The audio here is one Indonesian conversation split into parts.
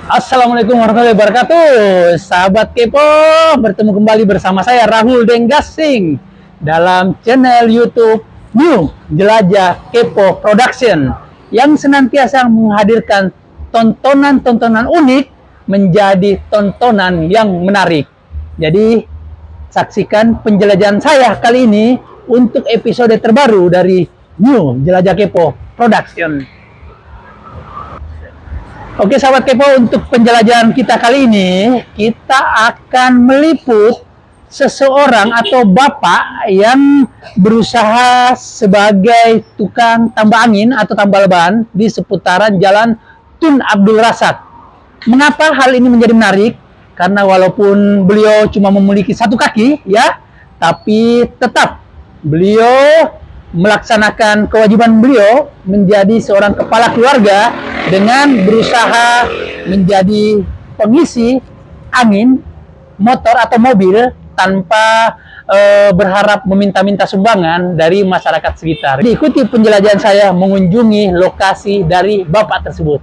Assalamualaikum warahmatullahi wabarakatuh. Sahabat Kepo, bertemu kembali bersama saya Rahul Denggasing dalam channel YouTube New Jelajah Kepo Production yang senantiasa menghadirkan tontonan-tontonan unik menjadi tontonan yang menarik. Jadi saksikan penjelajahan saya kali ini untuk episode terbaru dari New Jelajah Kepo Production. Oke sahabat Kepo, untuk penjelajahan kita kali ini, kita akan meliput seseorang atau bapak yang berusaha sebagai tukang tambal angin atau tambal ban di seputaran Jalan Tun Abdul Rasad. Mengapa hal ini menjadi menarik? Karena walaupun beliau cuma memiliki satu kaki, ya, tapi tetap beliau melaksanakan kewajiban beliau menjadi seorang kepala keluarga dengan berusaha menjadi pengisi angin motor atau mobil tanpa berharap meminta-minta sumbangan dari masyarakat sekitar. Diikuti penjelajahan saya mengunjungi lokasi dari bapak tersebut.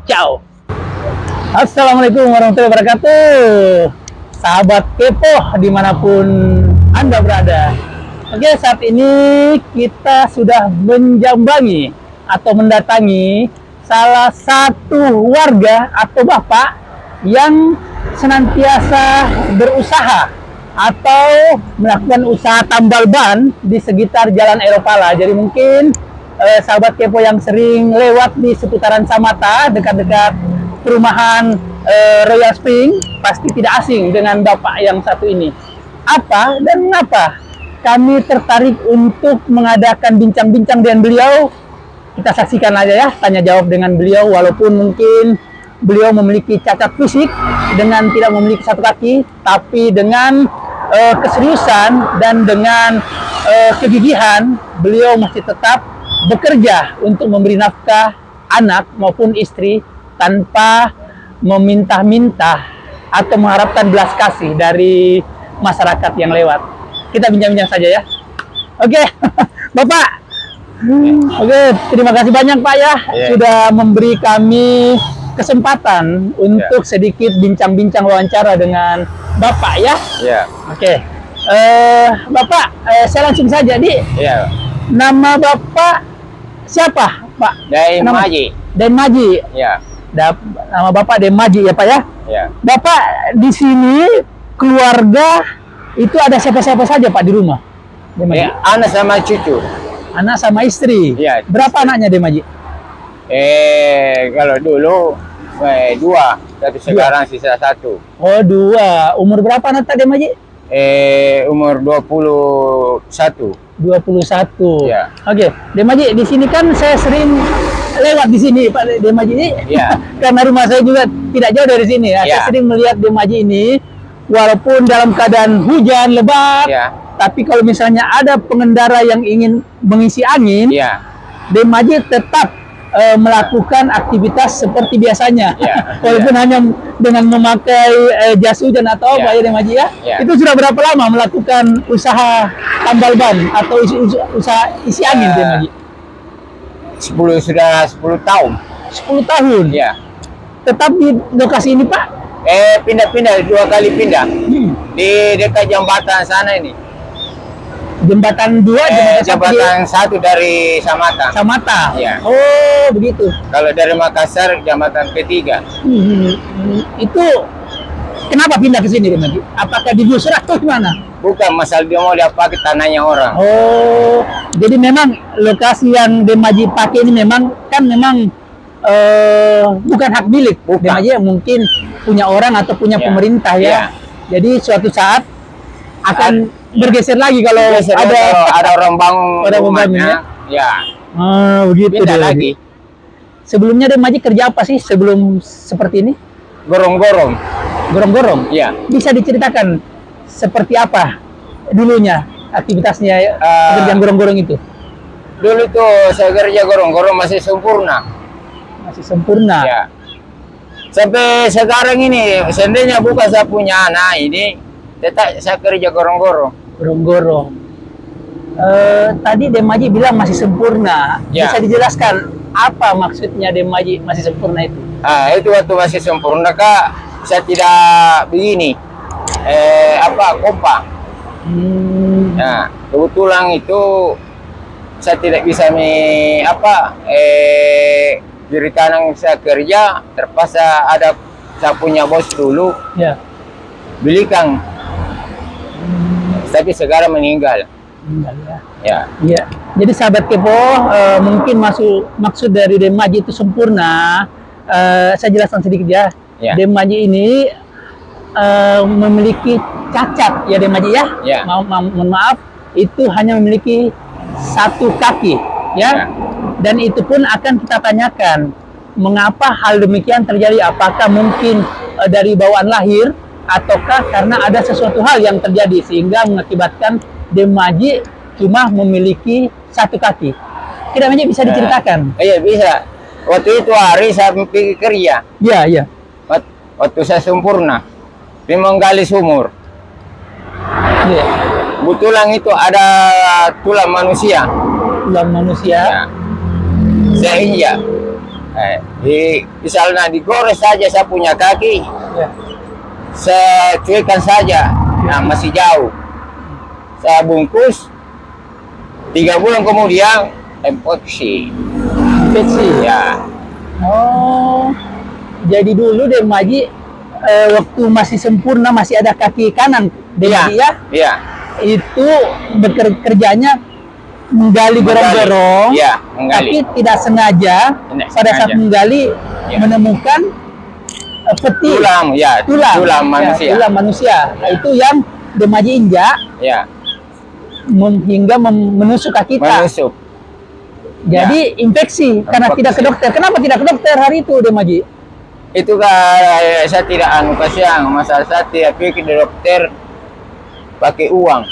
Ciao. Assalamualaikum warahmatullahi wabarakatuh. Sahabat Kepo dimanapun Anda berada. Oke, saat ini kita sudah menjambangi atau mendatangi salah satu warga atau bapak yang senantiasa berusaha atau melakukan usaha tambal ban di sekitar Jalan Eropala. Jadi mungkin sahabat Kepo yang sering lewat di seputaran Samata dekat-dekat perumahan Royal Spring pasti tidak asing dengan bapak yang satu ini. Apa dan mengapa kami tertarik untuk mengadakan bincang-bincang dengan beliau? Kita saksikan aja ya, tanya jawab dengan beliau, walaupun mungkin beliau memiliki cacat fisik dengan tidak memiliki satu kaki, tapi dengan keseriusan dan dengan kegigihan, beliau masih tetap bekerja untuk memberi nafkah anak maupun istri tanpa meminta-minta atau mengharapkan belas kasih dari masyarakat yang lewat. Kita bincang-bincang saja ya. Oke, Bapak. Oke, terima kasih banyak Pak ya, sudah memberi kami kesempatan untuk sedikit bincang-bincang wawancara dengan Bapak ya. Oke, Bapak, saya langsung saja di. Nama Bapak siapa Pak? Daim Maji. Daim Maji. Nama Bapak Daim Maji ya Pak ya. Bapak di sini keluarga itu ada siapa-siapa saja Pak di rumah? Anak sama cucu. Anak sama istri. Berapa anaknya Demaji? Kalau dulu dua, tapi sekarang sisa satu. Oh, dua. Umur berapa anak Demaji? Umur 21. 21. Oke, Demaji, di sini kan saya sering lewat di sini Pak Demaji. Karena rumah saya juga tidak jauh dari sini ya. Saya sering melihat Demaji ini walaupun dalam keadaan hujan lebat, tapi kalau misalnya ada pengendara yang ingin mengisi angin, Demaji tetap melakukan aktivitas seperti biasanya, walaupun hanya dengan memakai jas hujan atau apa ya Demaji ya. Itu sudah berapa lama melakukan usaha tambal ban atau usaha isi angin Demaji? Sudah 10 tahun. 10 tahun? Tetap di lokasi ini Pak? Pindah-pindah, 2 kali pindah. Di dekat jembatan sana ini. Jembatan 2, jembatan 1 dari Samata. Samata. Oh, begitu. Kalau dari Makassar jembatan ketiga. Itu kenapa pindah ke sini Demaji? Apakah digusur atau gimana? Bukan, masalah dia mau pakai tanahnya orang. Oh, jadi memang lokasi yang Demaji pakai ini memang bukan hak milik Demaji, mungkin punya orang atau punya pemerintah ya. Jadi suatu saat akan bergeser lagi kalau ada orang bangun rumahnya. Begitu pindah lagi. Sebelumnya Demaji kerja apa sih sebelum seperti ini? Gorong-gorong. Gorong-gorong? Bisa diceritakan seperti apa dulunya aktivitasnya pekerjaan gorong-gorong itu? Dulu tuh saya kerja gorong-gorong masih sempurna. Masih sempurna. Sampai sekarang ini seandainya bukan saya punya anak ini, tetap saya kerja gorong-gorong. Gorong-gorong. Tadi Demaji bilang masih sempurna. Bisa dijelaskan apa maksudnya Demaji masih sempurna itu? Itu waktu masih sempurna Kak, saya tidak begini, kompak. Nah, kebetulan itu saya tidak bisa kiri kanan saya kerja, terpaksa ada saya punya bos dulu, Ya. belikan. Tapi sekarang meninggal. Enggak ya. Ya. Iya. Jadi sahabat Kepo, mungkin maksud dari Demaji itu sempurna. Saya jelaskan sedikit ya. Ya. Demaji ini memiliki cacat ya Demaji ya. Ya. Mohon maaf, itu hanya memiliki satu kaki ya. Dan itu pun akan kita tanyakan mengapa hal demikian terjadi. Apakah mungkin dari bawaan lahir ataukah karena ada sesuatu hal yang terjadi sehingga mengakibatkan Demaji cuma memiliki satu kaki. Kira Demaji bisa diceritakan? Iya bisa. Waktu itu hari saya pergi kerja. Iya, iya. Waktu saya sempurna, memang gali sumur. Iya. Kebetulan itu ada tulang manusia. Tulang manusia. Ya. Saya injak. Misalnya digores saja saya punya kaki, Ya. saya cuekan saja. Nah, masih jauh. Saya bungkus. 3 bulan kemudian infeksi. Infeksi. Ya. Oh. Jadi dulu Demaji waktu masih sempurna masih ada kaki kanan Demaji ya. Iya. Itu kerjanya menggali gorong-gorong, Iya, tapi menggali. tidak sengaja Tidak pada saat sengaja. menggali Ya. menemukan peti Tulang, ya. Tulang manusia. Ya, tulang manusia. Nah, itu yang Demaji injak Ya. hingga menusuk kaki kita. Menusuk. Jadi infeksi karena Infeksi. tidak ke dokter. Kenapa tidak ke dokter hari itu Demaji? Itu saya tidak kasihan, masalah saya tidak pergi ke dokter pakai uang.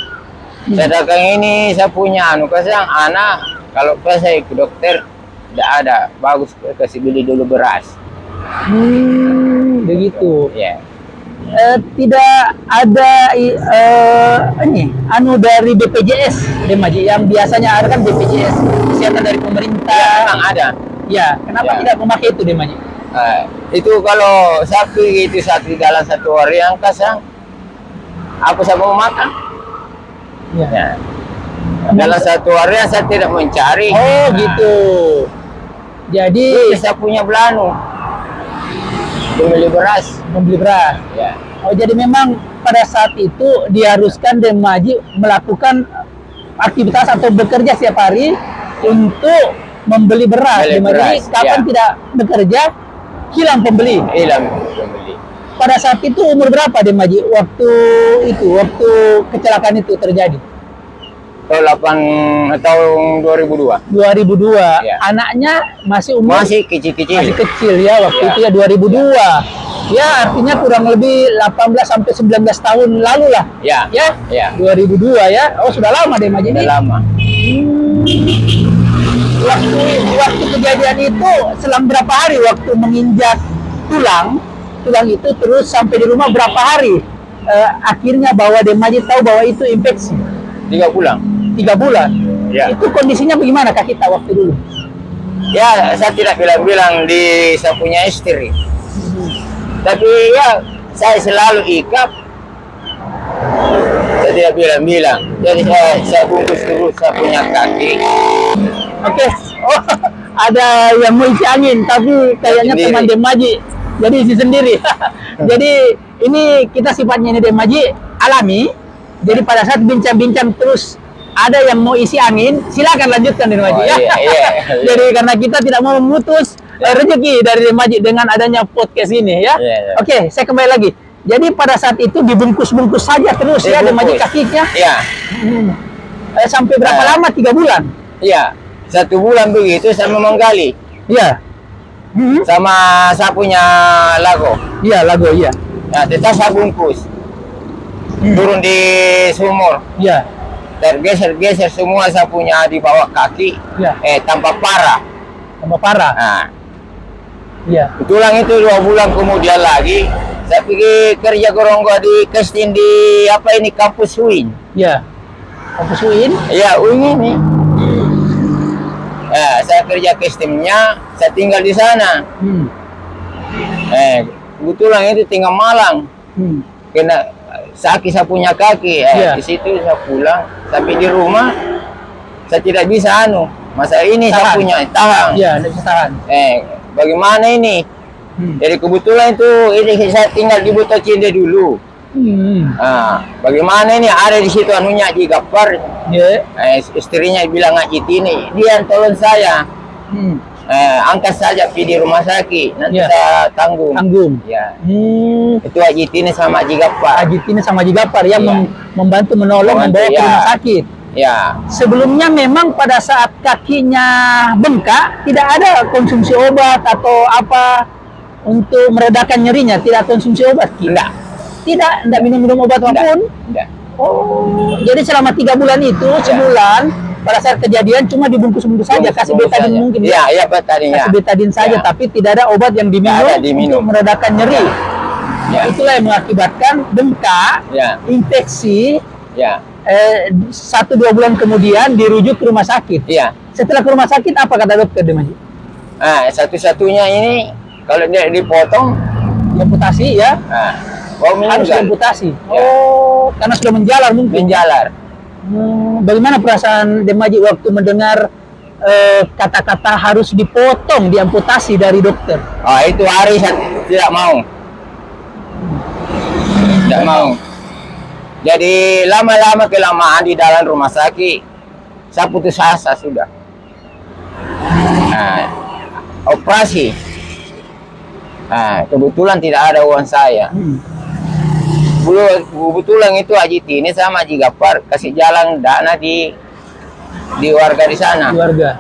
Sedangkan ini saya punya kasihan anak, kalau saya ke dokter tidak ada, bagus kasih beli dulu beras. Begitu. Ya. Tidak ada dari BPJS Demaji yang biasanya ada kan BPJS kesehatan dari pemerintah. Ya, memang ada. Ya, kenapa Ya. tidak memakai itu Demaji? Itu kalau sapi itu dalam 1 hari yang kasang, aku saya mau makan. Ya. Dalam 1 hari saya tidak mencari. Oh, gitu. Jadi Saya punya belanu. Beli beras. membeli beras. Ya. Oh, jadi memang pada saat itu diharuskan Demaji melakukan aktivitas atau bekerja setiap hari untuk membeli beras. Beli Demaji beras, kapan ya. tidak bekerja hilang pembeli. Hilang beli. Pada saat itu umur berapa Demaji waktu kecelakaan itu terjadi? Tahun 2002. 2002. Ya. Anaknya masih umur Masih kecil-kecil. masih kecil ya waktu Ya. itu ya 2002. Ya artinya kurang lebih 18 sampai 19 tahun lalu lah. Ya. Ya. Ya. 2002 ya. Oh sudah lama Demaji ini. Sudah lama. Waktu kejadian itu selang berapa hari waktu menginjak tulang itu terus sampai di rumah berapa hari? Akhirnya bahwa Demaji tahu bahwa itu infeksi. 3 bulan. 3 bulan. Ya. Itu kondisinya bagaimana Kak kita waktu dulu? Ya, saya tidak bilang-bilang saya punya istri. Tapi ya, saya selalu ikap. Saya tidak bilang-bilang. Jadi saya bungkus terus saya punya kaki. Oke. Oh, ada yang mau isi angin, tapi kayaknya Sendiri. teman Demaji. Jadi isi sendiri. Jadi ini kita sifatnya ini Demaji alami. Jadi pada saat bincang-bincang terus ada yang mau isi angin, silakan lanjutkan Demaji Oh, ya. iya, iya. Jadi karena kita tidak mau memutus rezeki dari Demaji dengan adanya podcast ini ya. Iya, iya. Oke, saya kembali lagi. Jadi pada saat itu dibungkus-bungkus saja terus ya Demaji Dibungkus. kakinya. Ya. Sampai berapa lama? 3 bulan? Iya. 1 bulan begitu saya menggali. Iya. Sama saya punya lago. Iya, lago iya. Nah, tetap saya bungkus. Turun di sumur. Iya. Tergeser-geser semua saya punya di bawah kaki. Iya. Tanpa parah. Tambah parah. Nah, Iya. tulang itu 2 bulan kemudian lagi saya pergi kerja goronggo di Kestin di kampus UIN. Iya. Kampus UIN? Iya, UIN ini. Ya, saya kerja Kestinnya, saya tinggal di sana. Kebetulan itu tinggal Malang. Kena sakit saya punya kaki. Iya. Di situ saya pulang. Tapi di rumah saya tidak bisa masa ini Tahan. saya punya tahan. Iya, tidak bisa tahan. Bagaimana ini? Jadi kebetulan itu ini saya tinggal di Buto Cinde dulu. Bagaimana ini ada di situ anunya Haji Gapar. Ya. Istrinya bilang Haji Tini, dia yang tolong saya. Angkat saja pergi di rumah sakit, nanti Ya. saya tanggung. Ya. Itu Haji Tini sama Haji Gapar. Haji Tini sama Haji Gapar yang Iya. membantu menolong membawa ke ya. rumah sakit. Ya. Sebelumnya memang pada saat kakinya bengkak tidak ada konsumsi obat atau apa untuk meredakan nyerinya, tidak konsumsi obat. Tidak minum obat apapun. Tidak. Oh, jadi selama 3 bulan itu sebulan pada saat kejadian cuma dibungkus-bungkus saja, kasih betadin mungkin Iya, betadin kasih betadin saja, Ya. tapi tidak ada obat yang Tidak ada diminum diminum. untuk meredakan nyeri. Ya. Itulah yang mengakibatkan bengkak, Ya. infeksi. Ya. 1-2 bulan kemudian dirujuk ke rumah sakit. Iya. Setelah ke rumah sakit apa kata dokter Demaji? Satu-satunya ini kalau dia dipotong, Amputasi ya, mau harus meninggal. amputasi. Ya. Oh, karena sudah menjalar mungkin. Menjalar. Bagaimana perasaan Demaji waktu mendengar kata-kata harus dipotong, diamputasi dari dokter? Itu hari saya tidak mau. Tidak mau. Jadi lama-lama kelamaan di dalam rumah sakit, saya putus asa sudah. Operasi. Kebetulan tidak ada uang saya. Kebetulan itu Haji Tini sama Haji Gapar kasih jalan dana di warga di sana. Keluarga.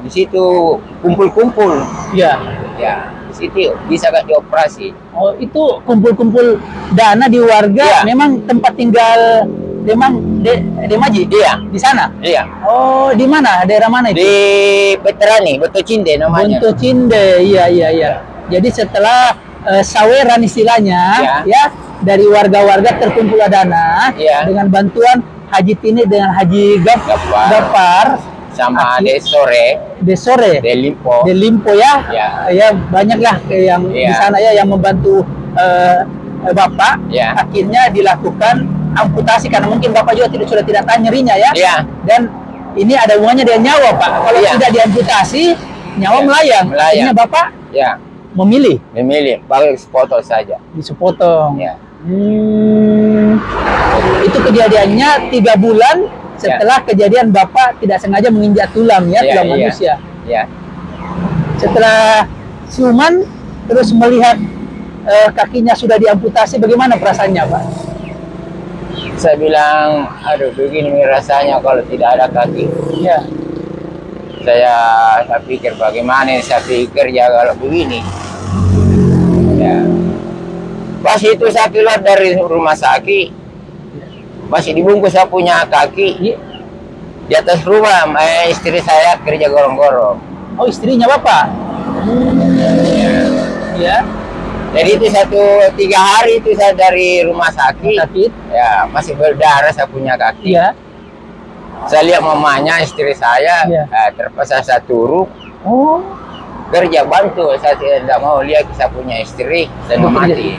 Di situ kumpul-kumpul. Ya. Ya, di situ bisa gak dioperasi. Oh, itu kumpul-kumpul dana di warga. Iya. Memang tempat tinggal Demaji? Iya. Di sana? Iya. Oh, di mana? Daerah mana itu? Di Veterani, Buto Cinde namanya. Buntu Cinde, iya. Jadi setelah saweran istilahnya, ya dari warga-warga terkumpul dana Iya. dengan bantuan Haji Tini dengan Haji Gapar Sama Desore, Delimpo ya. Ya. Ya banyaklah yang di Iya. sana ya yang membantu Bapak. Ya. Akhirnya dilakukan amputasi karena mungkin Bapak juga sudah tidak tahan nyerinya ya. Iya. Dan ini ada hubungannya dengan nyawa, Pak. Kalau Iya. tidak diamputasi, nyawa Iya. melayang. Melayang. Akhirnya Bapak Ya, memilih baru foto saja. disepotong. Ya. Itu kejadiannya 3 bulan setelah kejadian Bapak tidak sengaja menginjak tulang ya, Iya, tulang iya. manusia. Ya. Setelah siuman terus melihat kakinya sudah diamputasi, bagaimana perasaannya, Pak? Saya bilang, aduh begini rasanya kalau tidak ada kaki. Ya. Saya pikir bagaimana saya pikir ya kalau begini. Ya. Pas itu saya keluar dari rumah sakit, masih dibungkus saya punya kaki. Di atas rumah, istri saya kerja gorong-gorong. Oh, istrinya Bapak? Ya. Jadi itu 3 hari itu saya dari rumah sakit. Ya, masih berdarah saya punya kaki. Iya. Saya lihat mamanya istri saya, Iya. terpaksa saya turun. Oh. Kerja bantu, saya tidak mau lihat saya punya istri, saya mau Bekerja. mati.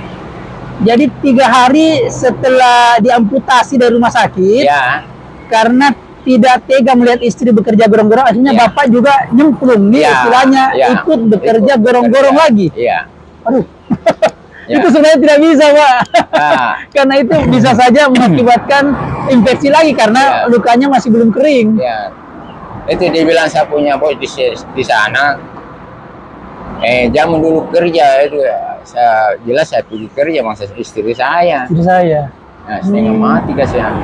Jadi 3 hari setelah diamputasi dari rumah sakit, Ya, karena tidak tega melihat istri bekerja gorong-gorong, akhirnya Ya. Bapak juga nyemplung nih Ya, istilahnya, ya. ikut bekerja Ikut gorong-gorong bekerja. lagi. Iya. Aduh, Ya. itu sebenarnya tidak bisa, Pak. Ah, Karena itu bisa saja mengakibatkan infeksi lagi karena Ya. lukanya masih belum kering. ya. Itu dia bilang saya punya bos di sana. Zaman dulu kerja itu jelas saya pergi kerja masa istri saya. Istri saya. Nah, setengah mati kasih aku.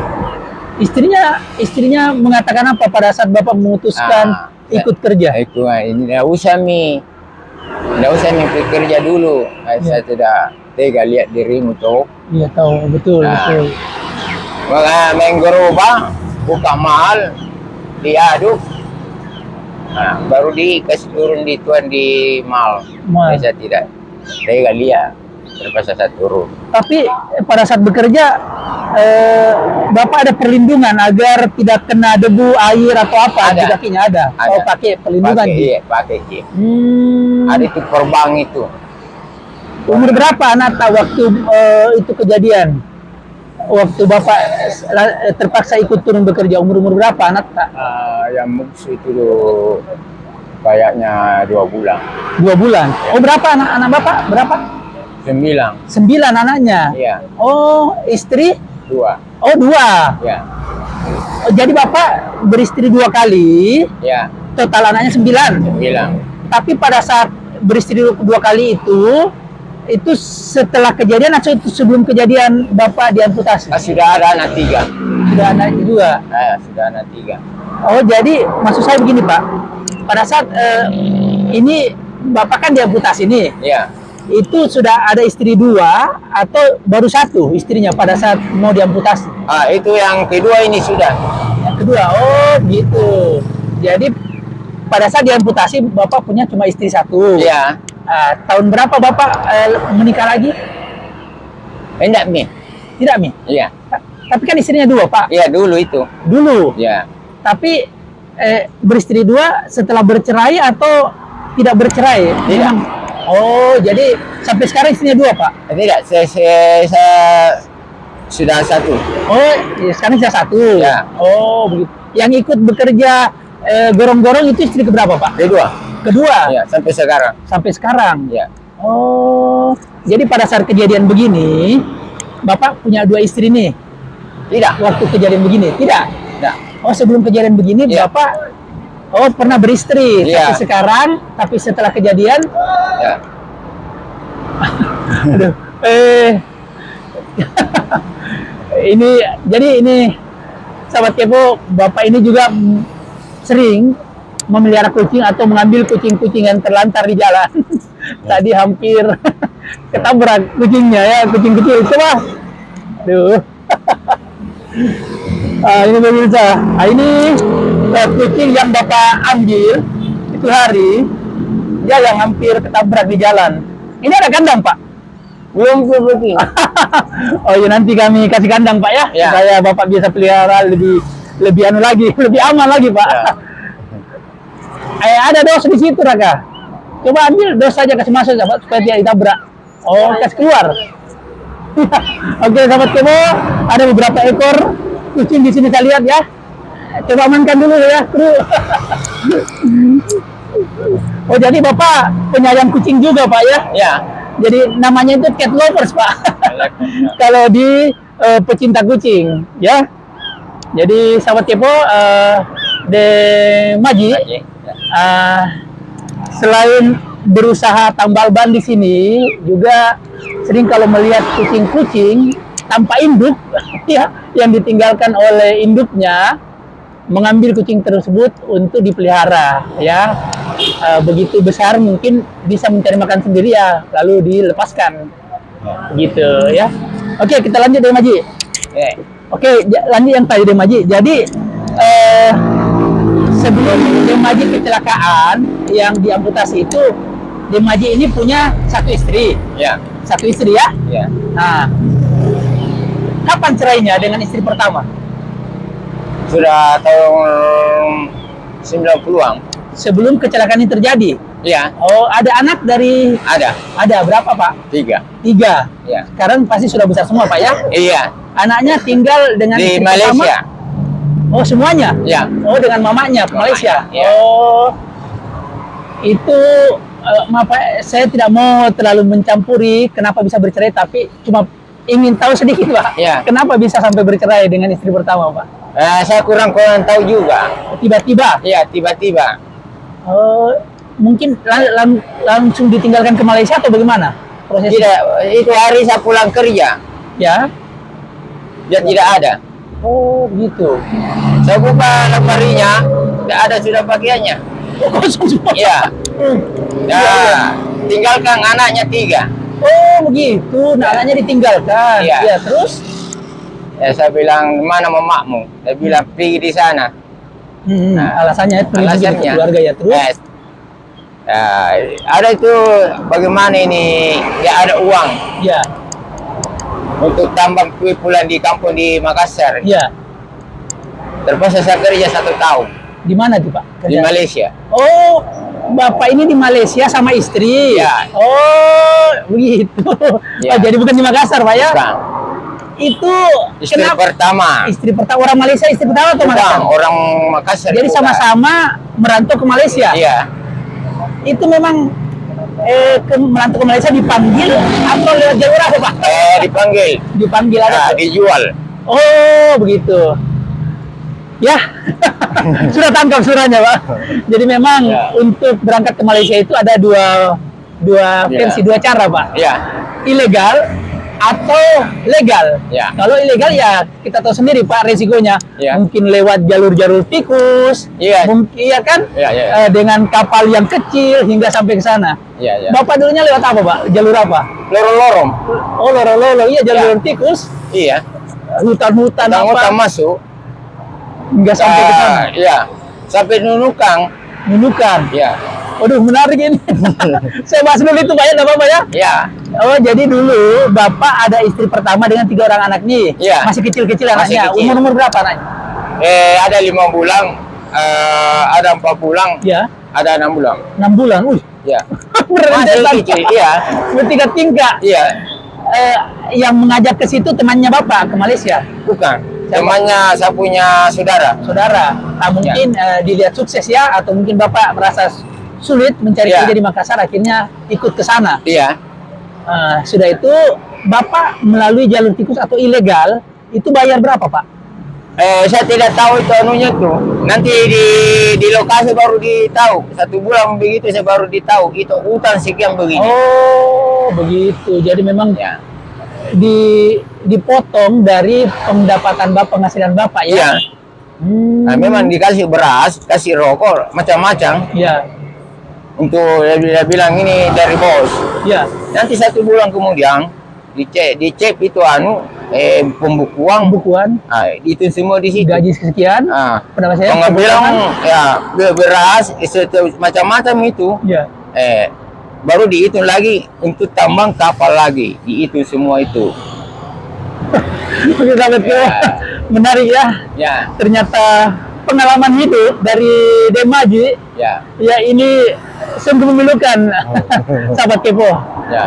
Istrinya mengatakan apa pada saat Bapak memutuskan ikut kerja? Itu ini tidak usah pergi kerja dulu. Saya tidak tega lihat dirimu tuh. Iya tahu, betul, betul. Maka main gerobak, buka mahal, diaduk. Nah, baru dikasih turun di mal. Saya tidak tega lihat. Terpaksa saya turun. Tapi pada saat bekerja, Bapak ada perlindungan agar tidak kena debu, air atau apa di Ada. kakinya ada? Ada. Oh, pakai perlindungan. Pakai, iya, pakai. Iya. Hmm. Ada itu perbang itu. Umur berapa anak tak waktu itu kejadian? Waktu Bapak terpaksa ikut turun bekerja, umur berapa anak tak? Yang musuh itu kayaknya 2 bulan. 2 bulan. Oh, berapa anak Bapak? Berapa? 9. 9 anaknya. Iya. Oh, istri? 2. Oh, 2. Ya. Oh, jadi Bapak beristri 2 kali, Ya. total anaknya 9. 9. Tapi pada saat beristri 2 kali itu setelah kejadian atau itu sebelum kejadian Bapak diamputasi? Sudah ada anak 3. Sudah anak juga. Sudah anak 3. Oh, jadi maksud saya begini, Pak. Pada saat ini Bapak kan diamputasi nih. Iya. Itu sudah ada istri 2 atau baru 1 istrinya pada saat mau diamputasi? Itu yang kedua ini sudah. Yang kedua, oh gitu. Jadi pada saat diamputasi Bapak punya cuma istri 1. Iya. Tahun berapa Bapak menikah lagi? Enggak, Mi. Tidak, Mi? Iya. Tapi kan istrinya 2, Pak. Iya, dulu itu. Dulu. Iya. Tapi beristri 2 setelah bercerai atau tidak bercerai? Tidak. Oh, jadi sampai sekarang istrinya 2, Pak? Tidak, saya sudah 1. Oh, ya, sekarang sudah 1. Ya. Oh, begitu. Yang ikut bekerja gorong-gorong itu istri keberapa, Pak? Kedua. Kedua? Iya, sampai sekarang. Sampai sekarang? Iya. Oh, jadi pada saat kejadian begini, Bapak punya 2 istri nih? Tidak. Waktu kejadian begini? Tidak? Tidak. Oh, sebelum kejadian begini, Iya. Bapak pernah beristri, Iya. tapi setelah kejadian, Ya. aduh, ini sahabat kepo, Bapak ini juga sering memelihara kucing atau mengambil kucing-kucing yang terlantar di jalan. Tadi hampir ketabrak kucingnya ya, kucing kecil. Coba. Aduh. Ini pemirsa. Ini kucing yang Bapak ambil itu hari dia yang hampir ketabrak di jalan. Ini ada kandang, Pak? Belum kucing. Oh ya, nanti kami kasih kandang, Pak ya. Ya. Supaya Bapak bisa pelihara lebih anu lagi, lebih aman lagi, Pak. Ya. Ada dos di situ, Raka. Coba ambil dos saja, kasih masuk, Pak, supaya tidak ditabrak. Oh, kasih keluar. Oke, sahabat Kemo, ada beberapa ekor kucing di sini saya lihat ya. Coba amankan dulu ya, kru. Oh, jadi Bapak penyayang kucing juga, Pak ya? Ya. Jadi namanya itu cat lovers, Pak. Kalau di pecinta kucing, ya. Jadi sahabat Kepo, de Maji, selain berusaha tambal ban di sini, juga sering kalau melihat kucing-kucing tanpa induk, ya, yang ditinggalkan oleh induknya, mengambil kucing tersebut untuk dipelihara, ya. Begitu besar mungkin bisa mencari makan sendiri ya, lalu dilepaskan, gitu ya. Oke, kita lanjut deh Maji. Oke, lanjut yang tadi deh Maji. Jadi sebelum Demaji kecelakaan yang diamputasi itu, Demaji ini punya 1 istri. Ya. 1 istri ya. Ya. Nah, kapan cerainya dengan istri pertama? Sudah tahun 90-an. Sebelum kecelakaan ini terjadi. Iya. Oh, ada anak dari? Ada. Ada berapa, Pak? 3. 3. Ya. Sekarang pasti sudah besar semua, Pak ya? Iya. Anaknya tinggal dengan Di istri Malaysia. pertama? Oh, semuanya? Ya. Oh, dengan mamanya ke Malaysia. Ya. Oh, itu maaf Pak, saya tidak mau terlalu mencampuri kenapa bisa bercerai, tapi cuma ingin tahu sedikit, Pak. Ya. Kenapa bisa sampai bercerai dengan istri pertama, Pak? Saya kurang tahu juga. Tiba-tiba? Iya, tiba-tiba. Oh, mungkin langsung ditinggalkan ke Malaysia atau bagaimana prosesnya? Tidak, itu hari saya pulang kerja. Ya. Dia tidak ada. Oh, gitu. Saya buka lemarinya, tidak ada sudah pakaiannya. Oh, kosong semua. Iya. Ya, tinggalkan anaknya 3. Oh, begitu. Nah, anaknya ditinggalkan. Iya. Ya, terus? Ya, saya bilang, mana mamakmu? Saya bilang, pergi di sana. Alasannya itu Alasannya. keluarga ya, terus? Ya, ada itu bagaimana ini? Ya ada uang Ya, untuk tambang kue pulang di kampung di Makassar. ya. Terpaksa saya kerja 1 tahun Di mana tuh, Pak? di Malaysia. Oh, Bapak ini di Malaysia sama istri. Ya. Oh, begitu. Ya. Oh, jadi bukan di Makassar, Pak ya? Bukan. Itu Istri pertama. Istri pertama orang Malaysia, istri pertama atau Bukan, Makassar? orang Makassar. Jadi bukan. sama-sama merantau ke Malaysia. Iya. Itu memang merantau ke Malaysia dipanggil atau lewat jalur apa, Pak? Dipanggil. Dipanggil ada. Nah, dijual. Oh, begitu. Ya, sudah tangkap suratnya, Pak. Jadi memang Ya. untuk berangkat ke Malaysia itu ada dua Ya. versi, dua cara, Pak. Iya. Ilegal atau legal. Ya. Kalau ilegal ya kita tahu sendiri, Pak, resikonya. Ya. Mungkin lewat jalur-jalur tikus, Iya. mungkin iya kan? Iya, iya. Dengan kapal yang kecil hingga sampai ke sana. Iya, iya. Bapak dulunya lewat apa, Pak? Jalur apa? Lorong-lorong. Oh, loro-loro, iya jalur Ya. tikus, Iya. hutan-hutan Tanggutan apa? masuk. Hingga sampai ke sana. Iya. Sampai Nunukang. Nunukan. Iya. Waduh, menarik ini. Saya bahas dulu itu, Pak, ya, enggak apa-apa ya? Iya. Oh, jadi dulu Bapak ada istri pertama dengan 3 orang anak nih. Iya. Masih kecil-kecil Masih anaknya. kecil. Umur-umur berapa anaknya? Ada 5 bulan, ada 4 bulan, Ya, ada 6 bulan. 6 bulan. Wih, Iya. beneran Masih setan. kecil, iya. Bertingkat-tingkat. Iya. Yang mengajak ke situ temannya Bapak ke Malaysia. Bukan. Siapa? Temannya saya punya saudara. Saudara, mungkin dilihat sukses ya, atau mungkin Bapak merasa sulit mencari Ya. kerja di Makassar, akhirnya ikut ke sana. Iya. Sudah itu Bapak melalui jalur tikus atau ilegal, itu bayar berapa, Pak? Saya tidak tahu itu anunya tuh. Nanti di lokasi baru ditahu. 1 bulan begitu saya baru ditahu. Itu utang sekian begini. Oh, begitu. Jadi memang Ya. dipotong dari pendapatan Bapak, penghasilan Bapak ya? Iya. Nah, memang dikasih beras, kasih rokok, macam-macam. Iya, Untuk dia bilang ini dari bos. iya. Nanti 1 bulan kemudian dicek itu pembukuan. Pembukuan, Itu semua di situ. gaji sekian, Ah, penghasilan, kalau bilang kebutuhan. ya beras macam-macam itu. Iya. Baru dihitung lagi untuk tambang kapal lagi, dihitung semua itu. Oke, sahabat Ya. menarik ya. Ya, Ternyata pengalaman hidup dari Demaji ya, ya ini sungguh memilukan. Sahabat Kepo. ya.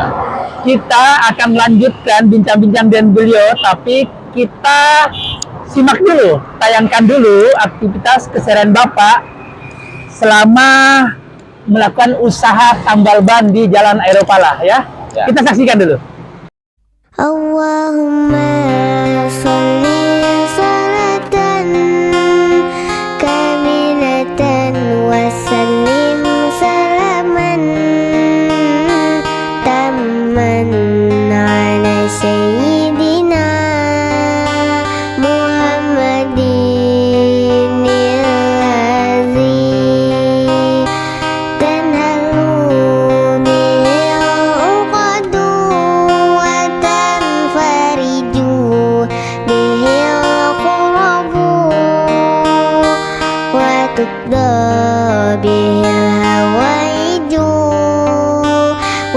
Kita akan lanjutkan bincang-bincang dengan beliau, tapi kita simak dulu, tayangkan dulu aktivitas keseharian Bapak selama melakukan usaha tambal ban di Jalan Aeropala ya. Ya. Kita saksikan dulu. Allahumma sholli salatan kamilatan wa sallim salaman tamman ala sayyidina Muhammadin al-aziz tanhalu bihil uqadu wa tanfariju bihil qurabu wa tuqda bihil hawaiju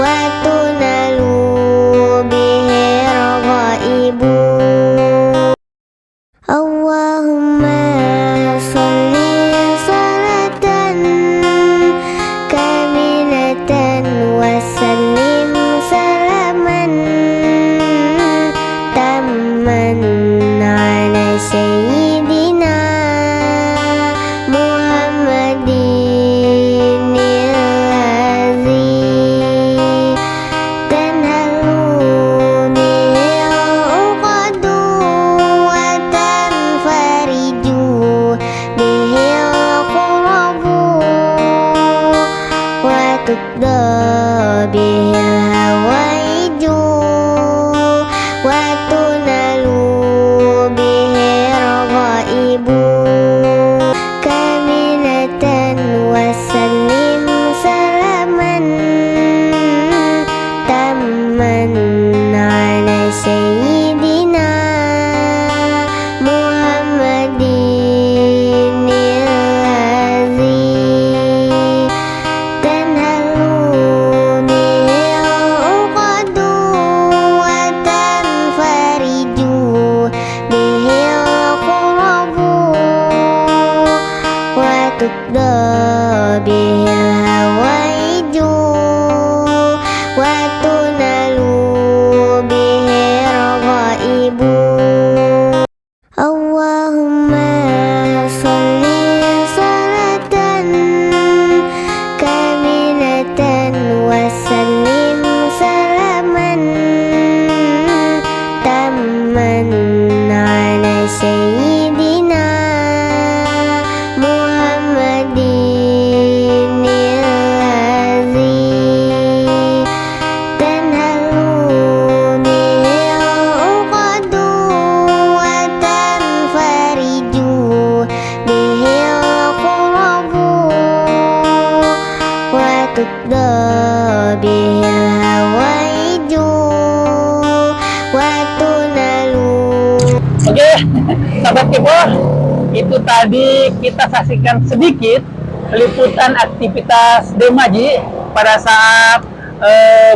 wa tunalu bihil ghaibu. Allahumma sholli salatan kamilatan wa sallim salaman tamman ala sayyidina Muhammadin al-aziz tanhalu bihil uqadu wa tanfariju bihil qurabu wa tuqda bihil hawaiju wa tunalu bihil ghaibu kamilatan wa sallim salaman tamman ala sayyidina Muhammadin al-aziz tanhalu bihil uqadu wa tanfariju bihil qurabu wa tuqda bihil hawa sahabat Kepo, itu tadi kita saksikan sedikit liputan aktivitas Demaji pada saat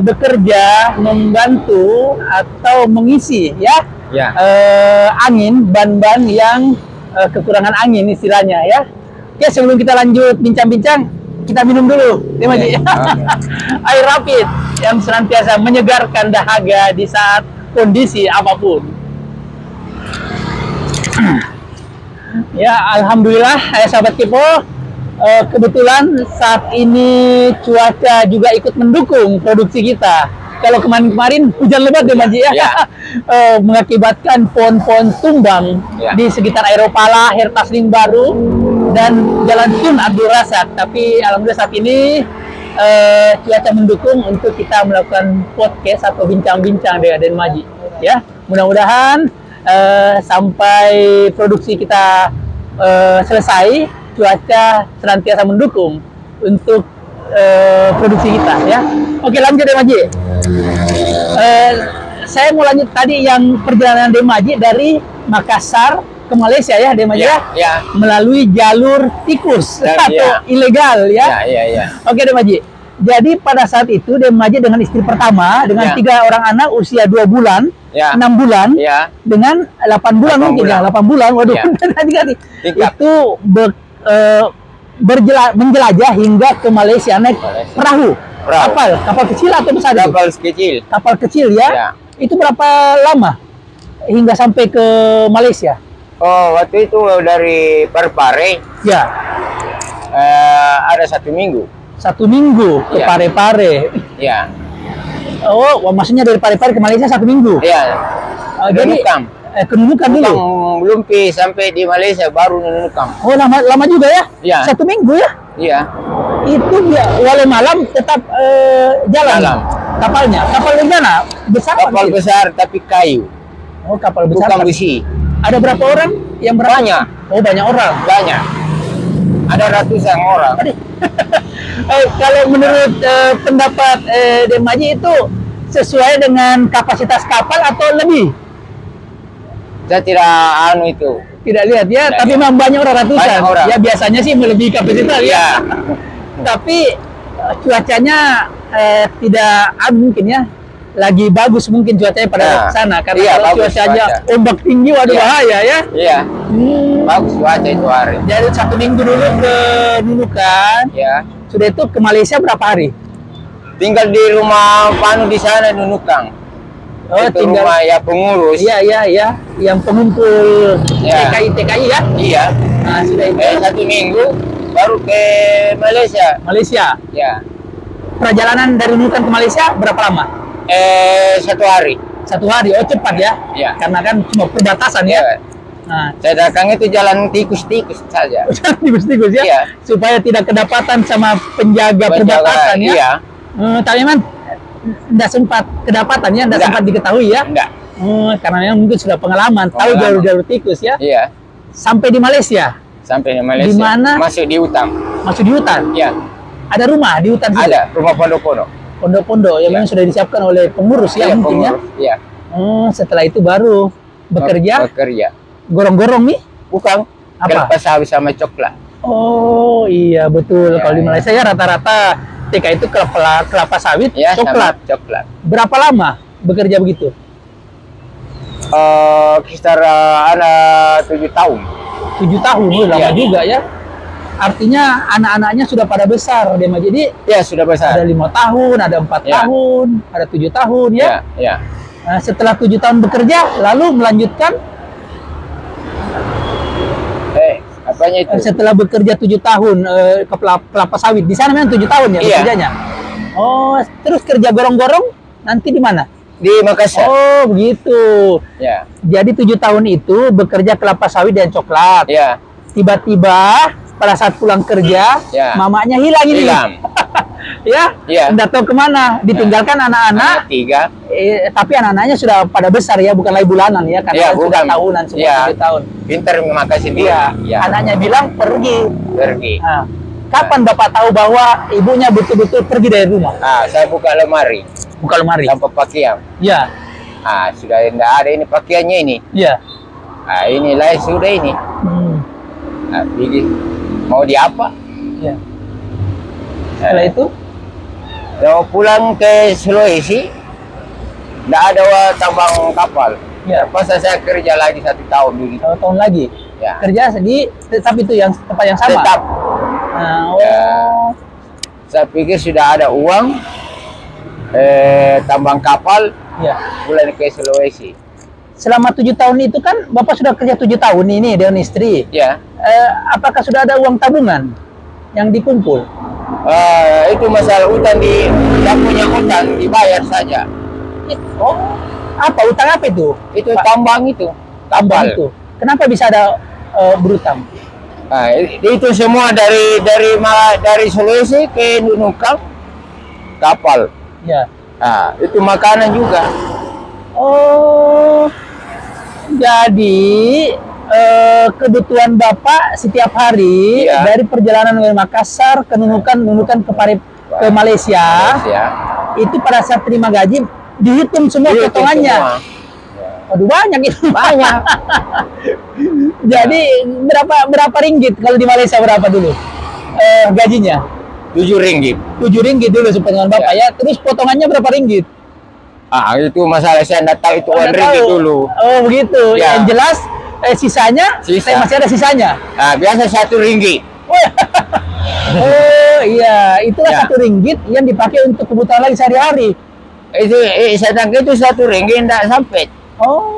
bekerja membantu atau mengisi ya, angin, ban-ban yang kekurangan angin istilahnya ya. Ya, sebelum kita lanjut bincang-bincang, kita minum dulu Demaji. Air Rapid yang senantiasa menyegarkan dahaga di saat kondisi apapun. Ya, alhamdulillah sahabat Kepo, kebetulan saat ini cuaca juga ikut mendukung produksi kita. Kalau kemarin-kemarin hujan lebat Demaji ya, mengakibatkan pohon-pohon tumbang di sekitar Aeropala, Hertasling Baru, dan Jalan Tun Abdul Razak. Tapi alhamdulillah saat ini cuaca mendukung untuk kita melakukan podcast atau bincang-bincang dengan Demaji. Ya, mudah-mudahan sampai produksi kita selesai, cuaca senantiasa mendukung untuk produksi kita ya. Oke, lanjut Demaji. Saya mau lanjut tadi yang perjalanan Demaji dari Makassar ke Malaysia ya Demaji ya, melalui jalur tikus atau ilegal ya. Oke Demaji. Jadi pada saat itu Demaji dengan istri pertama dengan 3 orang anak usia 2 bulan, 6 bulan, dengan 8 bulan mungkin ya, 8 bulan. Waduh, itu menjelajah hingga ke Malaysia naik perahu. Kapal kecil atau besar? Kapal kecil ya. Itu berapa lama hingga sampai ke Malaysia? Oh, waktu itu dari Parepare. Ya. Ada 1 minggu. 1 minggu ke Parepare. Iya. Oh, maksudnya dari Parepare ke Malaysia 1 minggu. Iya. Jadi ke Nunukam dulu. Belum sampai di Malaysia baru Nunukam. Oh, lama juga ya? Iya. 1 minggu ya? Iya. Itu ya, walau malam tetap jalan. Kapalnya, kapal mana? Besar? Kapal besar tapi kayu. Oh, kapal besar. Bukan besi. Ada berapa orang yang berangkat? Banyak. Oh, banyak orang. Banyak. Ada ratusan orang. Kalau menurut pendapat Demaji itu sesuai dengan kapasitas kapal atau lebih? Saya tidak itu. Tidak lihat ya, tapi memang banyak orang ratusan. Banyak orang. Ya biasanya sih melebihi kapasitas ya. Tapi cuacanya tidak mungkin ya. Lagi bagus mungkin cuacanya pada sana karena kalau cuacanya ombak tinggi waduh bahaya ya. Iya. Bagus cuaca itu hari. Jadi 1 minggu dulu ke Nunukan. Ya. Sudah itu ke Malaysia berapa hari? Tinggal di rumah Panu di sana Nunukang. Oh, itu tinggal rumah ya pengurus. Iya. Yang pengumpul TKI ya. Iya. Nah, sudah itu 1 minggu baru ke Malaysia. Malaysia. Ya. Perjalanan dari Nunukan ke Malaysia berapa lama? 1 hari. 1 hari. Oh, cepat ya. Iya. Karena kan cuma perbatasan ya. Nah, saya datang itu jalan tikus-tikus saja. Tikus-tikus ya. Iya. Supaya tidak kedapatan sama penjaga perbatasan ya. Iya. Tapi memang tidak sempat kedapatan ya, tidak sempat diketahui ya. Enggak. Karena memang mungkin sudah pengalaman, tahu jalur-jalur tikus ya. Iya. Sampai di Malaysia. Sampai di Malaysia. Di mana? Masuk di hutan. Masuk di hutan. Iya. Ada rumah di hutan situ? Ada, rumah pondok-pondok. Pondok-pondok yang memang sudah disiapkan oleh pengurus ya mungkin ya. Iya. Setelah itu baru bekerja. Gorong-gorong nih? Bukan. Apa? Kelapa sawit sama coklat. Oh iya betul. Ya, kalau di Malaysia ya rata-rata TK itu kelapa sawit, ya, coklat. Coklat. Berapa lama bekerja begitu? Sekitar ada 7 tahun. 7 tahun, lama juga ya. Artinya anak-anaknya sudah pada besar dia mah. Jadi ya sudah besar. Ada 5 tahun, ada 4 tahun, ada 7 tahun ya. Ya. Nah, setelah 7 tahun bekerja, lalu melanjutkan. Apanya itu? Setelah bekerja 7 tahun ke kelapa sawit, di sana memang 7 tahun ya bekerjanya. Oh, terus kerja gorong-gorong nanti di mana? Di Makassar. Oh, begitu. Ya. Jadi 7 tahun itu bekerja kelapa sawit dan coklat. Ya. Tiba-tiba pada saat pulang kerja, mamanya hilang ini. Ya, nggak tahu kemana. Ditinggalkan anak-anak. 3. Tapi anak-anaknya sudah pada besar ya, bukan lagi bulanan ya, karena sudah tahunan semua 7 tahun. Pintar mengatasi dia. Anaknya bilang pergi. Nah, kapan Bapak tahu bahwa ibunya betul-betul pergi dari rumah? Saya buka lemari. Buka lemari. Tanpa pakaian. Ya. Sudah tidak ada ini pakaiannya ini. Ya. Nah, inilah sudah ini. Nah, pilih mau di apa? Ya. Setelah itu, Mau pulang ke Sulawesi, tidak ada tambang kapal. Ya. Pas saya kerja lagi 1 tahun begitu. 2 tahun lagi. Ya. Kerja di tetap itu yang tempat yang sama. Tetap. Nah, Ya. Saya pikir sudah ada uang, tambang kapal, Ya. pulang ke Sulawesi. Selama 7 tahun itu kan Bapak sudah kerja 7 tahun ini dengan istri. Ya. Apakah sudah ada uang tabungan yang dikumpul? Itu masalah utang tidak punya utang, dibayar saja. Oh, apa utang apa itu? Itu Pak? tambang itu, Tambang kapal. itu. Kenapa bisa ada berutang? Nah, itu semua dari Sulawesi ke Nunukan kapal. Ya. Nah, itu makanan juga. Oh, jadi kebutuhan Bapak setiap hari Iya. dari perjalanan dari Makassar ke Nunukan ke Malaysia, Ya. itu pada saat terima gaji dihitung semua Itu potongannya. semua. Waduh, banyak itu. Banyak. Jadi berapa ringgit kalau di Malaysia berapa dulu gajinya? 7 ringgit. 7 ringgit dulu sepotongan Bapak ya. Terus potongannya berapa ringgit? Itu masalah saya tidak tahu itu Anda ringgit tahu? dulu. Oh begitu. Ya. Yang jelas sisanya, Sisa. masih ada sisanya. Nah, biasa 1 ringgit. Oh iya, itulah Ya. 1 ringgit yang dipakai untuk kebutuhan lagi sehari-hari. Itu sedang itu 1 ringgit tidak sampai. Oh,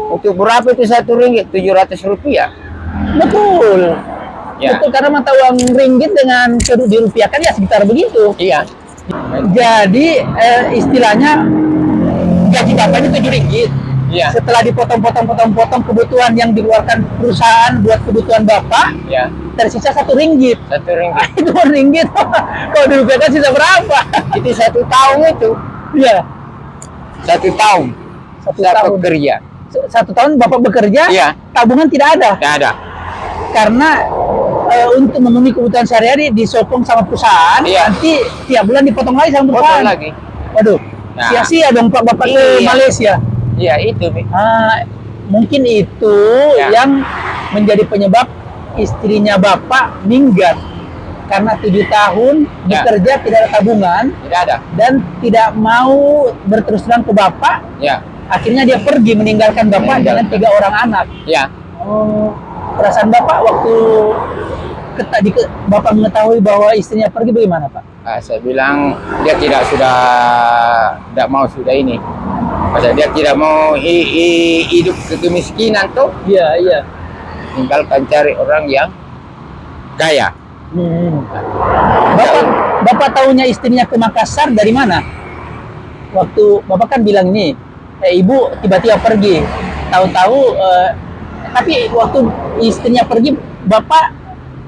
Untuk berapa itu 1 ringgit? 700 rupiah. betul. Ya. Betul, karena mata uang ringgit dengan dirupiahkan ya sekitar begitu. Iya. Jadi istilahnya gaji Bapak ini 7 ringgit. Iya. Setelah dipotong-potong kebutuhan yang dikeluarkan perusahaan buat kebutuhan Bapak, Ya. tersisa 1 ringgit. 1 ringgit. Itu 1 ringgit. Kalau dirupiahkan sisa berapa? Itu 1 tahun itu. Iya. 1 tahun. 1 Saya tahun. bekerja. 1 tahun Bapak bekerja, Iya. tabungan tidak ada. Tidak ada. Karena untuk memenuhi kebutuhan sehari-hari disokong sama perusahaan, Iya. nanti tiap bulan dipotong lagi sama Potong perusahaan. lagi. Waduh, Nah. sia-sia dong Pak Bapak ke Iya. Malaysia. Iya, itu. Mi. Mungkin itu Ya. yang menjadi penyebab istrinya Bapak minggat. Karena 7 tahun Ya. bekerja tidak ada tabungan Tidak ada. dan tidak mau berterus terang ke Bapak. Ya. Akhirnya dia pergi meninggalkan Bapak dengan 3 orang anak. Ya. Oh, perasaan Bapak waktu Bapak mengetahui bahwa istrinya pergi bagaimana, Pak? Saya bilang dia tidak mau sudah ini. Masa dia tidak mau hidup kemiskinan tuh, Iya, iya. tinggalkan cari orang yang kaya. Bapak tahunya istrinya ke Makassar dari mana? Waktu Bapak kan bilang ini, Ibu tiba-tiba pergi. Tahu-tahu, tapi waktu istrinya pergi, Bapak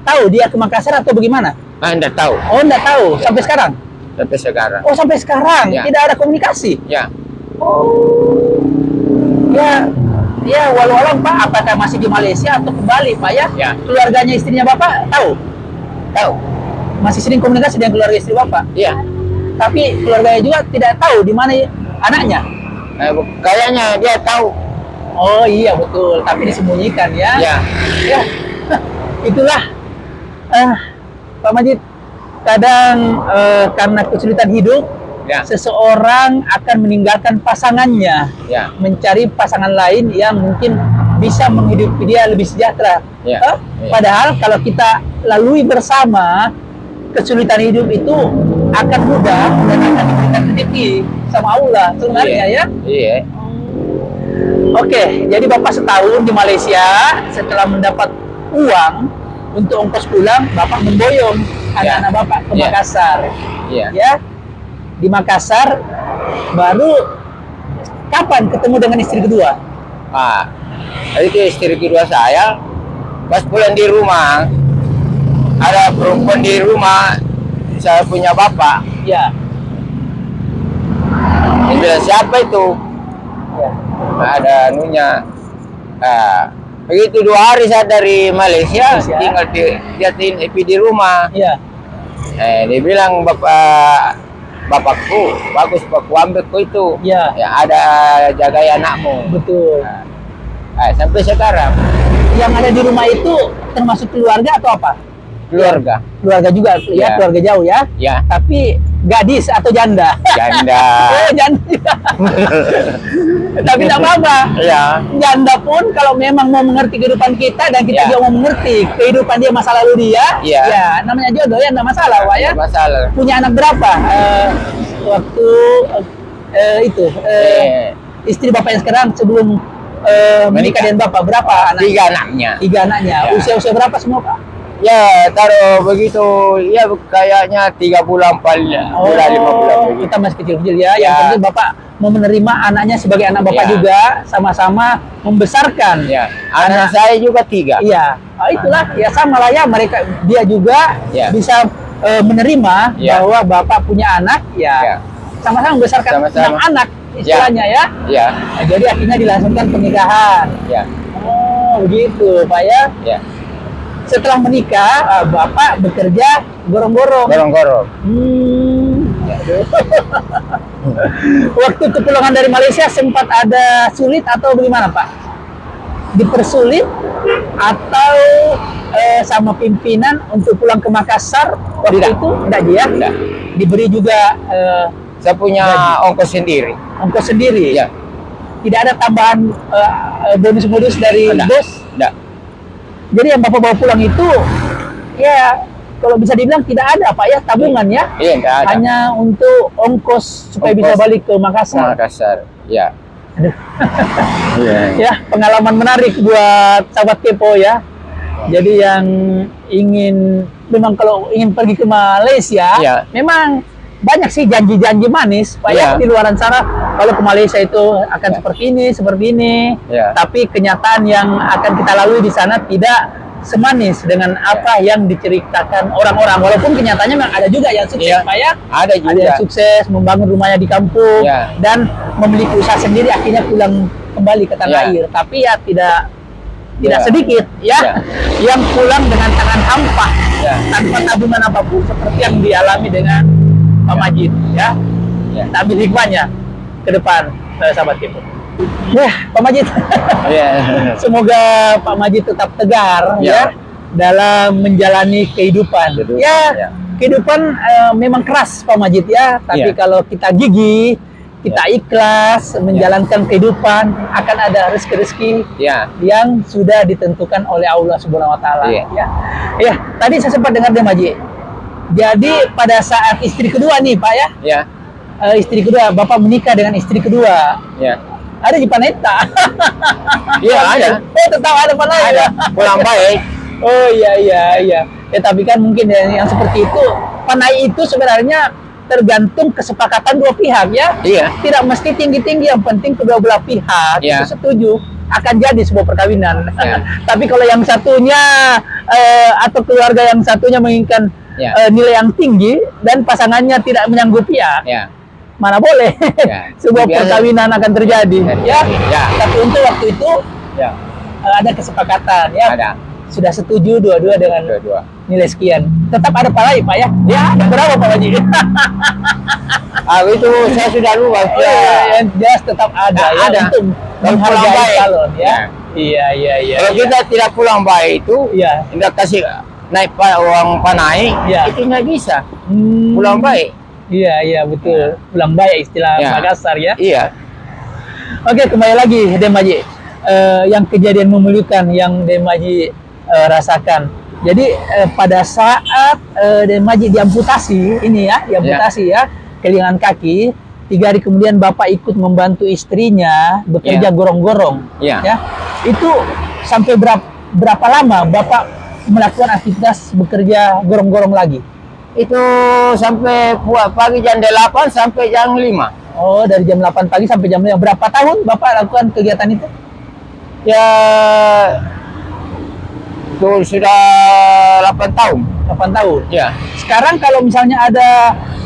tahu dia ke Makassar atau bagaimana? Enggak tahu Oh, enggak tahu. Sampai sekarang? sampai sekarang. Oh, sampai sekarang? Ya. Tidak ada komunikasi? Ya. Oh. Ya, walau-walau Pak, apakah masih di Malaysia atau kembali Pak ya? Ya. Keluarganya istrinya Bapak tahu? Tahu. Masih sering komunikasi dengan keluarga istri Bapak? Iya. Tapi keluarganya juga tidak tahu di mana anaknya? Kayaknya dia tahu. Oh iya betul, tapi disembunyikan ya? Ya. Ya, itulah Pak Majid, kadang karena kesulitan hidup, Ya. seseorang akan meninggalkan pasangannya, Ya. mencari pasangan lain yang mungkin bisa menghidupi dia lebih sejahtera. Ya. Eh, Ya. Padahal kalau kita lalui bersama kesulitan hidup itu akan mudah dan akan diberikan rezeki sama Allah sebenarnya ya. Iya. Oke, jadi Bapak setahun di Malaysia, setelah mendapat uang untuk ongkos pulang, Bapak memboyong anak-anak Bapak ke Ya. Makassar. Iya. Ya, di Makassar baru kapan ketemu dengan istri kedua? Itu istri kedua saya. Pas pulang di rumah, ada perempuan di rumah, saya punya bapak. Ya, Dia bilang, siapa itu? ya. Ada anunya. Begitu 2 hari saya dari Malaysia, Malaysia. tinggal dia di rumah. Ya, Dia bilang, bapakku, bagus bapakku ambil ku itu. Ya. Ya, ada jagai anakmu. betul. Sampai sekarang Yang ada di rumah itu termasuk keluarga atau apa? keluarga. Keluarga juga ya, Ya. keluarga jauh ya. Ya, Tapi gadis atau janda? janda. Janda. Tapi tidak apa-apa. Ya, Janda pun kalau memang mau mengerti kehidupan kita dan kita Ya. juga mau mengerti kehidupan dia masa lalu dia, Ya. ya namanya jodoh ya, tidak masalah Pak ya. masalah. Punya anak berapa? Waktu itu istri Bapak yang sekarang sebelum menikah Menikah. dengan Bapak berapa anak? 3 anaknya. 3 anaknya. Ya. Usia berapa semua Pak? Ya, taruh begitu. Ya, kayaknya 3 bulan, 4 bulan, 5 bulan begitu. Kita masih kecil-kecil ya. Yang Ya. penting Bapak mau menerima anaknya sebagai anak Bapak Ya. juga, sama-sama membesarkan. Ya, anak saya juga 3. Iya, itulah ya sama lah ya, mereka dia juga Ya. bisa menerima Ya. bahwa Bapak punya anak ya. Ya. Sama-sama membesarkan Sama-sama. 6 anak istilahnya ya. Ya, Nah, jadi akhirnya dilangsungkan pernikahan. ya, Oh, begitu Pak ya. ya. Setelah menikah, Bapak bekerja gorong-gorong. Gorong-gorong. Aduh. Waktu kepulangan dari Malaysia sempat ada sulit atau bagaimana Pak? Dipersulit atau sama pimpinan untuk pulang ke Makassar waktu Tidak. itu? Tidak ya? Tidak. Diberi juga Saya punya ongkos sendiri. ongkos sendiri? Ya. Tidak ada tambahan bonus-bonus dari Tidak. bos? Tidak. Jadi yang Bapak bawa pulang itu ya kalau bisa dibilang tidak ada Pak ya, tabungan ya? Iya, enggak ada. Hanya untuk ongkos supaya bisa Ongkos balik ke Makassar. Makassar. Ya. Aduh. Iya. Ya, pengalaman menarik buat sahabat kepo ya. Jadi yang memang kalau ingin pergi ke Malaysia, Ya. memang banyak sih janji-janji manis, Pak ya, Ya. di luar sana. Kalau ke Malaysia itu akan Ya. seperti ini. Ya. Tapi kenyataan yang akan kita lalui di sana tidak semanis dengan apa yang diceritakan orang-orang. Walaupun kenyataannya memang ada juga yang sukses, Ya. Pak ya. Ada juga. Ada yang sukses membangun rumahnya di kampung Ya. dan memiliki usaha sendiri akhirnya pulang kembali ke tanah Ya. air. Tapi ya tidak Ya. sedikit ya, Ya. yang pulang dengan tangan hampa Ya. tanpa tabungan apapun seperti yang dialami dengan Pak Majid ya. Ya. Kita ambil hikmahnya ke depan sahabat kita. Ya, Pak Majid. Iya. Semoga Pak Majid tetap tegar ya, Ya. dalam menjalani kehidupan. Kehidupan, Ya, ya. kehidupan memang keras Pak Majid ya, tapi Ya. kalau kita gigih, kita ikhlas menjalankan kehidupan, akan ada rezeki-rezeki Ya. yang sudah ditentukan oleh Allah Subhanahu wa taala. Iya. Ya. Ya, tadi saya sempat dengar deh Majid. Jadi pada saat istri kedua nih Pak ya, Ya. istri kedua, Bapak menikah dengan istri kedua. Ya. Ada di Panetta. Iya, ada. Oh, tetap ada Panetta. Ada. Pulang baik. Oh iya. Ya tapi kan mungkin yang seperti itu, panai itu sebenarnya tergantung kesepakatan dua pihak ya. Iya. Tidak mesti tinggi-tinggi, yang penting kedua belah pihak Iya. itu setuju akan jadi sebuah perkawinan. Iya. Tapi kalau yang satunya atau keluarga yang satunya menginginkan Iya. nilai yang tinggi dan pasangannya tidak menyanggupi Ya. mana boleh Ya. sebuah Biasa. perkawinan akan terjadi ya. Ya. Tapi untuk waktu itu Ya. ada kesepakatan ya. Ada. Sudah setuju dua-dua dengan Dua-dua. nilai sekian. Tetap ada palai Pak ya? Ya, ada berapa Pak Haji? Itu saya sudah lupa. Yang jelas tetap ada Ya, ya, ada. untuk Kalau pulang menghargai baik. calon ya. Ya. Iya. Kalau kita tidak pulang baik itu, Iya. tidak kasih naik uang panai, Ya. itu nggak bisa. Hmm. Pulang baik. Iya, betul. Pulang baik istilah Ya. Makassar ya. Iya. Oke, kembali lagi Demaji. Yang kejadian memilukan yang Demaji rasakan. Jadi pada saat Demaji diamputasi ini ya, diamputasi ya, kehilangan kaki, 3 hari kemudian Bapak ikut membantu istrinya bekerja Ya. gorong-gorong. Ya. Ya. Itu sampai berapa lama Bapak melakukan aktivitas bekerja gorong-gorong lagi? Itu sampai pagi jam 8 sampai jam 5. Oh, dari jam 8 pagi sampai jam 5. Berapa tahun Bapak lakukan kegiatan itu? Ya, itu sudah 8 tahun. 8 tahun. Ya. Sekarang kalau misalnya ada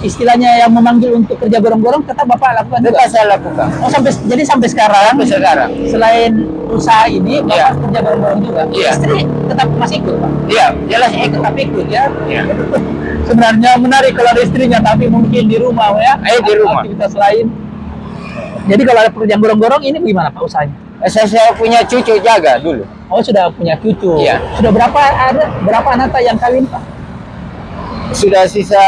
istilahnya yang memanggil untuk kerja gorong-gorong, tetap Bapak lakukan juga? Tetap saya lakukan. Oh, jadi sampai sekarang, Sampai sekarang. selain usaha ini, Bapak Iya. kerja gorong-gorong juga? Iya. Istri tetap masih ikut, Pak? Iya, jelas ikut. Tetap ikut ya? Iya. Sebenarnya menarik kalau ada istrinya, tapi mungkin di rumah ya? Di rumah. Aktivitas lain. Jadi kalau ada perut yang gorong-gorong ini gimana Pak usahanya? Saya punya cucu jaga dulu. Oh sudah punya cucu. Iya. Sudah berapa anak yang kawin Pak? Sudah sisa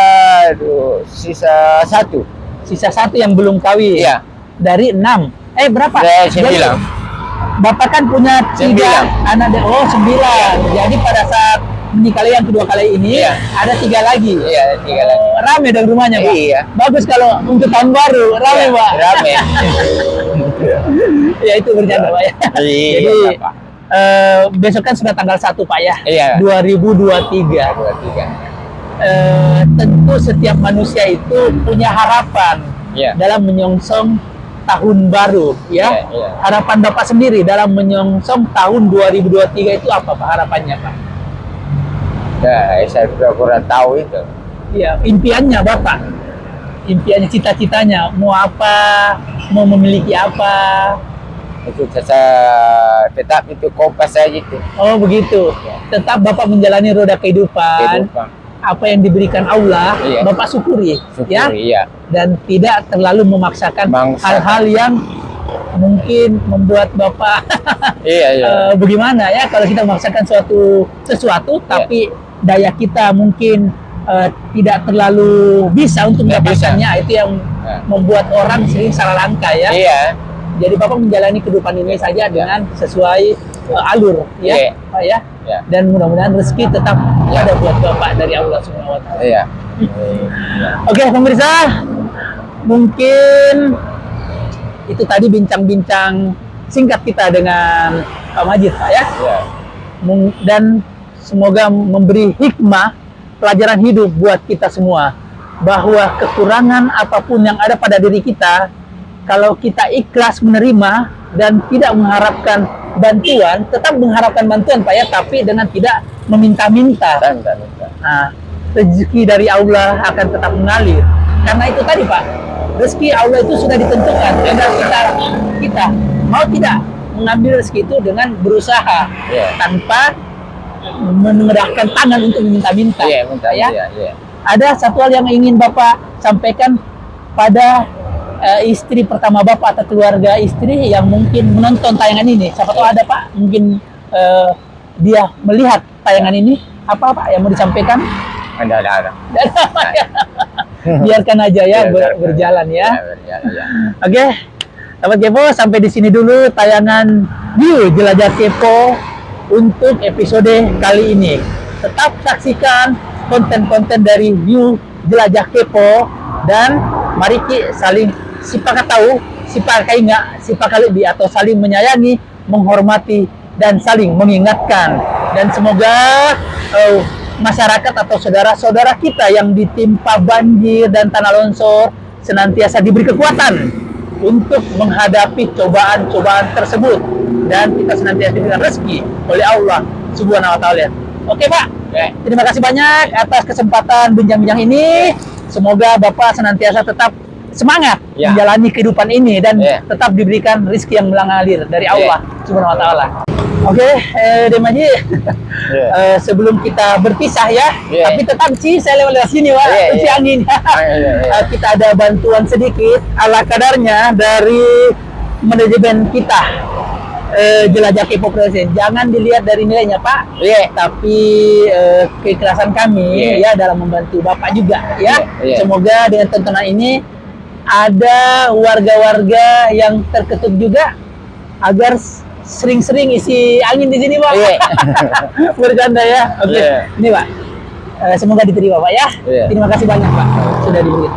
satu. Sisa satu yang belum kawin. Iya. Dari 6. Berapa? Dari Jadi, 9. Bapak kan punya 3 anak. Oh 9. Jadi pada saat menikah yang kedua kali ini Iya. ada 3 lagi. Iya, ada 3 lagi. Rame dong rumahnya Pak. Iya. Bagus kalau untuk tahun baru rame Iya, Pak. rame. Ya itu bercanda Pak ya. Iya, Jadi Pak. besok kan sudah tanggal 1 Pak ya. Iya. 2023. 2, 3. Tentu setiap manusia itu punya harapan Iya. dalam menyongsong tahun baru ya. Iya, iya. Harapan Bapak sendiri dalam menyongsong tahun 2023 itu apa Pak harapannya Pak? Ya, saya sudah kurang tahu itu. Iya, impiannya Bapak. Impiannya, cita-citanya mau apa? Mau memiliki apa? Itu saya tetap itu kompas saja itu. Oh, begitu. Tetap Bapak menjalani roda kehidupan. Apa yang diberikan Allah, Iya. Bapak syukuri, ya. Iya. Dan tidak terlalu memaksakan hal-hal yang mungkin membuat Bapak Iya. bagaimana ya kalau kita memaksakan sesuatu tapi daya kita mungkin tidak terlalu bisa untuk Nggak bisa. mendapatkannya, itu yang membuat orang sering salah langkah ya. Iya. Jadi Bapak menjalani kehidupan ini saja dengan sesuai alur ya, Iya. Pak ya. Iya. Dan mudah-mudahan rezeki tetap ada buat Bapak dari Allah Subhanahu wa taala. Iya. Oke, pemirsa, mungkin itu tadi bincang-bincang singkat kita dengan Pak Majid, Pak ya. Iya. Dan semoga memberi hikmah pelajaran hidup buat kita semua, bahwa kekurangan apapun yang ada pada diri kita, kalau kita ikhlas menerima dan tidak mengharapkan bantuan, tetap mengharapkan bantuan Pak ya, tapi dengan tidak meminta-minta. Nah, rezeki dari Allah akan tetap mengalir. Karena itu tadi Pak, rezeki Allah itu sudah ditentukan. Tinggal kita mau tidak mengambil rezeki itu dengan berusaha, tanpa mengerahkan tangan untuk meminta-minta. Ya. Ada satu hal yang ingin Bapak sampaikan pada istri pertama Bapak atau keluarga istri yang mungkin menonton tayangan ini. Siapa tahu ada Pak, mungkin dia melihat tayangan ini. Apa Pak yang mau disampaikan? Ada. Biarkan aja ya, berjalan ya. Oke, Sahabat Kepo, sampai di sini dulu tayangan View Jelajah Kepo untuk episode kali ini. Tetap saksikan konten-konten dari View Jelajah Kepo, dan mari kita saling sipakat tahu, sipakai ingat, sipakai lebih, atau saling menyayangi, menghormati, dan saling mengingatkan. Dan semoga masyarakat atau saudara-saudara kita yang ditimpa banjir dan tanah longsor senantiasa diberi kekuatan untuk menghadapi cobaan-cobaan tersebut, dan kita senantiasa diberikan rezeki oleh Allah Subhanahu wa taala. Oke Pak, terima kasih banyak atas kesempatan bincang-bincang ini. Semoga Bapak senantiasa tetap semangat menjalani kehidupan ini dan tetap diberikan rezeki yang mengalir dari Allah Subhanahu wa taala. Oke, Demaji, sebelum kita berpisah ya, tapi tetap sih saya lewat sini Pak, si angin. Kita ada bantuan sedikit ala kadarnya dari manajemen kita, Jelajah Kepo Present. Jangan dilihat dari nilainya Pak, tapi keikhlasan kami ya dalam membantu Bapak juga ya. Semoga dengan tontonan ini ada warga-warga yang terketuk juga agar sering-sering isi angin di sini Pak. Bercanda ya. Oke. Ini Pak, semoga diterima Pak ya. Terima kasih banyak Pak sudah diberi.